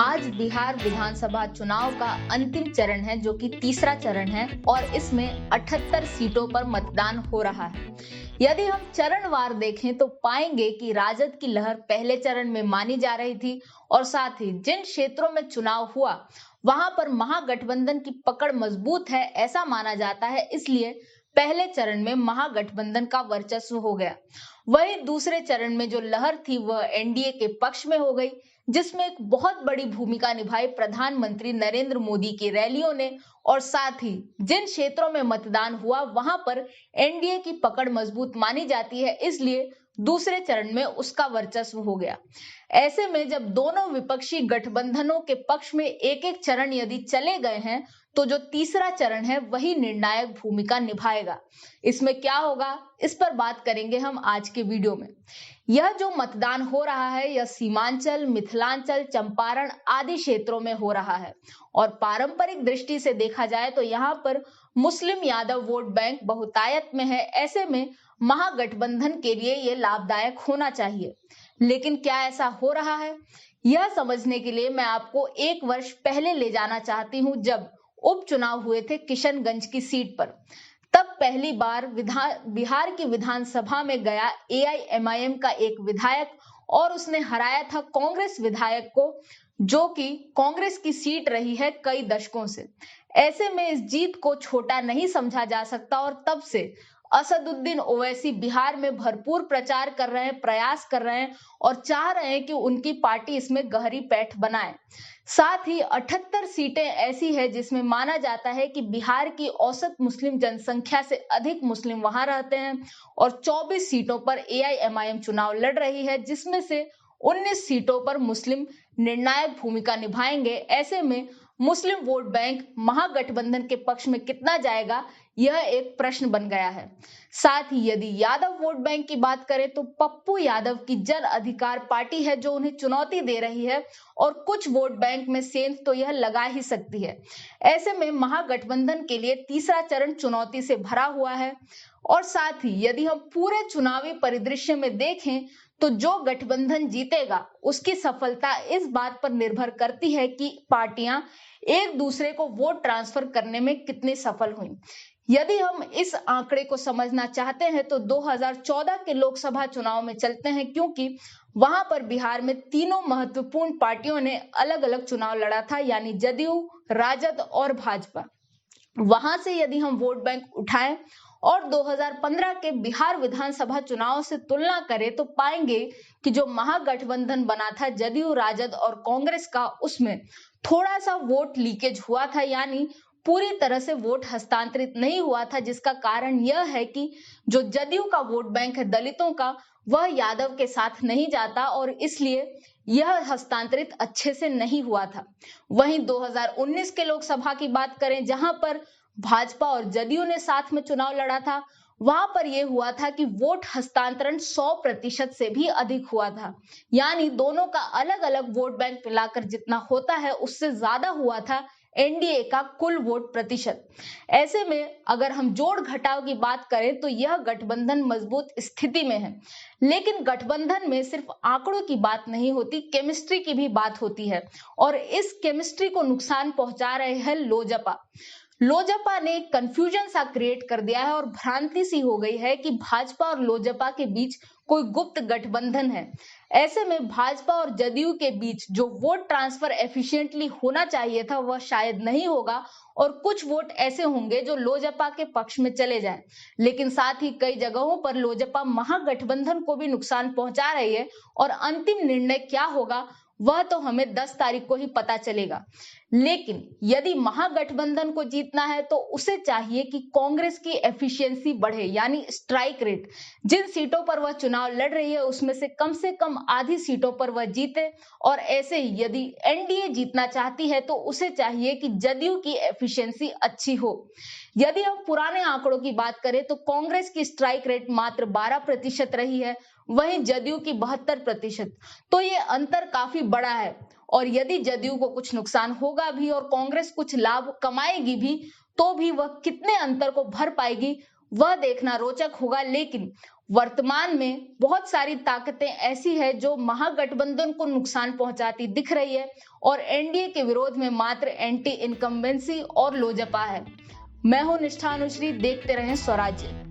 आज बिहार विधानसभा चुनाव का अंतिम चरण है जो कि तीसरा चरण है और इसमें 78 सीटों पर मतदान हो रहा है। यदि हम चरणवार देखें तो पाएंगे कि राजद की लहर पहले चरण में मानी जा रही थी और साथ ही जिन क्षेत्रों में चुनाव हुआ वहां पर महागठबंधन की पकड़ मजबूत है ऐसा माना जाता है, इसलिए पहले चरण में महागठबंधन का वर्चस्व हो गया। वहीं दूसरे चरण में जो लहर थी वह एनडीए के पक्ष में हो गई, जिसमें एक बहुत बड़ी भूमिका निभाई प्रधानमंत्री नरेंद्र मोदी की रैलियों ने और साथ ही जिन क्षेत्रों में मतदान हुआ वहां पर एनडीए की पकड़ मजबूत मानी जाती है, इसलिए दूसरे चरण में उसका वर्चस्व हो गया। ऐसे में जब दोनों विपक्षी गठबंधनों के पक्ष में एक एक चरण यदि चले गए हैं तो जो तीसरा चरण है वही निर्णायक भूमिका निभाएगा। इसमें क्या होगा, इस पर बात करेंगे हम आज के वीडियो में। यह जो मतदान हो रहा है यह सीमांचल, मिथिलांचल, चंपारण आदि क्षेत्रों में हो रहा है और पारंपरिक दृष्टि से देखा जाए तो यहाँ पर मुस्लिम यादव वोट बैंक बहुतायत में है। ऐसे में महागठबंधन के लिए ये लाभदायक होना चाहिए, लेकिन क्या ऐसा हो रहा है? यह समझने के लिए मैं आपको एक वर्ष पहले ले जाना चाहती हूँ, जब उपचुनाव हुए थे किशनगंज की सीट पर। तब पहली बार बिहार की विधानसभा में गया एआईएमआईएम का एक विधायक और उसने हराया था कांग्रेस विधायक को, जो कि कांग्रेस की सीट रही है कई दशकों से। ऐसे में इस जीत को छोटा नहीं समझा जा सकता और तब से असदुद्दीन ओवैसी बिहार में भरपूर प्रचार कर रहे हैं, प्रयास कर रहे हैं और चाह रहे हैं कि उनकी पार्टी इसमें गहरी पैठ बनाए। साथ ही 78 सीटें ऐसी है जिसमें माना जाता है कि बिहार की औसत मुस्लिम जनसंख्या से अधिक मुस्लिम वहां रहते हैं और 24 सीटों पर एआईएमआईएम चुनाव लड़ रही है, जिसमें से 19 सीटों पर मुस्लिम निर्णायक भूमिका निभाएंगे। ऐसे में मुस्लिम वोट बैंक महागठबंधन के पक्ष में कितना जाएगा, यह एक प्रश्न बन गया है। साथ ही यदि यादव वोट बैंक की बात करें तो पप्पू यादव की जन अधिकार पार्टी है जो उन्हें चुनौती दे रही है और कुछ वोट बैंक में सेंध तो यह लगा ही सकती है। ऐसे में महागठबंधन के लिए तीसरा चरण चुनौती से भरा हुआ है और साथ ही यदि हम पूरे चुनावी परिदृश्य में देखें तो जो गठबंधन जीतेगा उसकी सफलता इस बात पर निर्भर करती है कि पार्टियां एक दूसरे को वोट ट्रांसफर करने में कितनी सफल हुई। यदि हम इस आंकड़े को समझना चाहते हैं तो 2014 के लोकसभा चुनाव में चलते हैं, क्योंकि वहां पर बिहार में तीनों महत्वपूर्ण पार्टियों ने अलग अलग चुनाव लड़ा था, यानी जदयू, राजद और भाजपा। वहां से यदि हम वोट बैंक उठाएं और 2015 के बिहार विधानसभा चुनाव से तुलना करें तो पाएंगे कि जो महागठबंधन बना था जदयू, राजद और कांग्रेस का, उसमें थोड़ा सा वोट लीकेज हुआ था, यानी पूरी तरह से वोट हस्तांतरित नहीं हुआ था, जिसका कारण यह है कि जो जदयू का वोट बैंक है दलितों का, वह यादव के साथ नहीं जाता और इसलिए यह हस्तांतरित अच्छे से नहीं हुआ था। वहीं 2019 के लोकसभा की बात करें जहां पर भाजपा और जदयू ने साथ में चुनाव लड़ा था, वहां पर यह हुआ था कि वोट हस्तांतरण 100% से भी अधिक हुआ था, यानी दोनों का अलग अलग वोट बैंक मिलाकर जितना होता है उससे ज्यादा हुआ था एनडीए का कुल वोट प्रतिशत। ऐसे में अगर हम जोड़ घटाव की बात करें तो यह गठबंधन मजबूत स्थिति में है, लेकिन गठबंधन में सिर्फ आंकड़ों की बात नहीं होती, केमिस्ट्री की भी बात होती है और इस केमिस्ट्री को नुकसान पहुंचा रहे हैं लोजपा। लोजपा ने कंफ्यूजन सा क्रिएट कर दिया है और भ्रांति सी हो गई है कि भाजपा और लोजपा के बीच कोई गुप्त गठबंधन है। ऐसे में भाजपा और जदयू के बीच जो वोट ट्रांसफर एफिशिएंटली होना चाहिए था वह शायद नहीं होगा और कुछ वोट ऐसे होंगे जो लोजपा के पक्ष में चले जाएं। लेकिन साथ ही कई जगहों पर लोजपा महागठबंधन को भी नुकसान पहुंचा रही है और अंतिम निर्णय क्या होगा वह तो हमें 10 तारीख को ही पता चलेगा। लेकिन यदि महागठबंधन को जीतना है तो उसे चाहिए कि कांग्रेस की एफिशिएंसी बढ़े, यानी स्ट्राइक रेट। जिन सीटों पर वह चुनाव लड़ रही है उसमें से कम आधी सीटों पर वह जीते और ऐसे ही यदि एनडीए जीतना चाहती है तो उसे चाहिए कि जदयू की एफिशिएंसी अच्छी हो। यदि हम पुराने आंकड़ों की बात करें तो कांग्रेस की स्ट्राइक रेट मात्र 12% रही है, वहीं जदयू की 72%। तो ये अंतर काफी बड़ा है और यदि जदयू को कुछ नुकसान होगा भी और कांग्रेस कुछ लाभ कमाएगी भी तो भी वह कितने अंतर को भर पाएगी वह देखना रोचक होगा। लेकिन वर्तमान में बहुत सारी ताकतें ऐसी है जो महागठबंधन को नुकसान पहुंचाती दिख रही है और एनडीए के विरोध में मात्र एंटी इनकम्बेंसी और लोजपा है। मैं हूं निष्ठा अनुश्री, देखते रहें स्वराज्य।